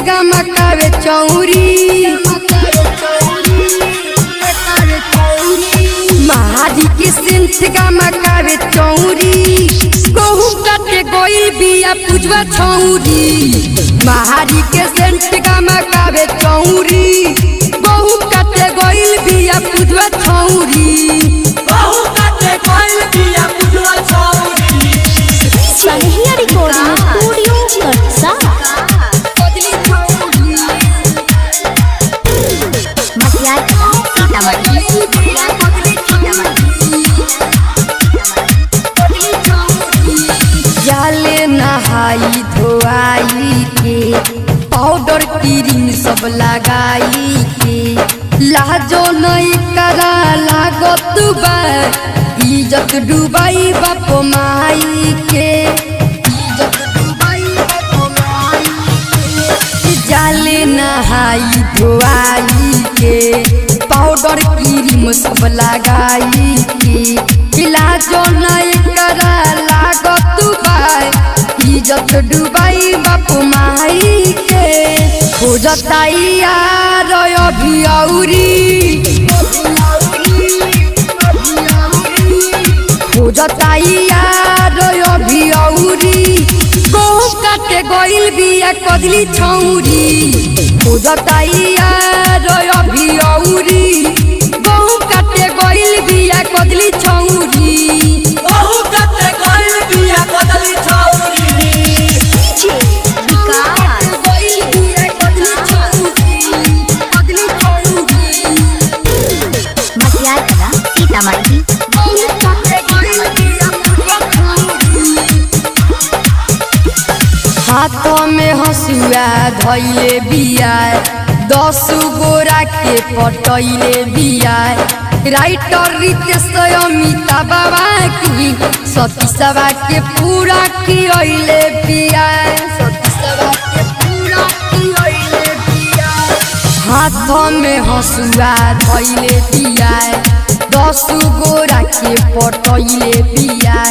गा मकावे चौरी महारी के सेंट गा मकावे चौरी गहू काटे गोइल बिया पूजवा छौरी महारी के सेंट गा मकावे चौरी गहू काटे गोइल बिया पूजवा छौरी Sanghia Recording Studio Katsa जाले नहाई धोआई के पाउडर क्रीम सब लगाई के लाजो नहीं करा लागत बा इज्जत डुबाई बाप माई के इज्जत डुबाई बाप माई के जाले नहाई धोआई के पाउडर क्रीम सब लगाई के लाजो नहीं करा लागत बा इज्जत डुबाई बाप माई के खोजताई यार अभी औरी खोजताई यार अभी औरी गहू काटे गोइल बिया कदली छौरी खोजताई यार अभी औरी गहू काटे गोइल बिया कदली छौरी हाथों में हंसुआ धैले बिया 10 गोरा के पटैले बिया राइटर रितेश अमिता बाबा की सतीसवा के पूरा खियले बिया हाथों में हंसुआ धैले बिया 10 गोरा के पटैले बिया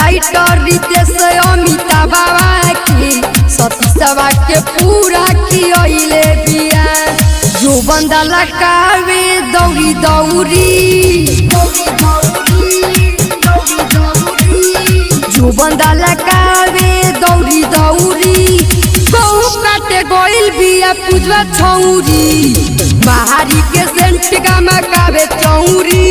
राइटर रितेश अमिता बाबा की सतीसवा के पूरा खियले बिया जो बंदा लगावे दौड़ी दौड़ी जो बंदा लगावे दौड़ी दौड़ी गहू काटे गोइल बिया पूजवा छौरी महारी के सेंट गा मकावे चौरी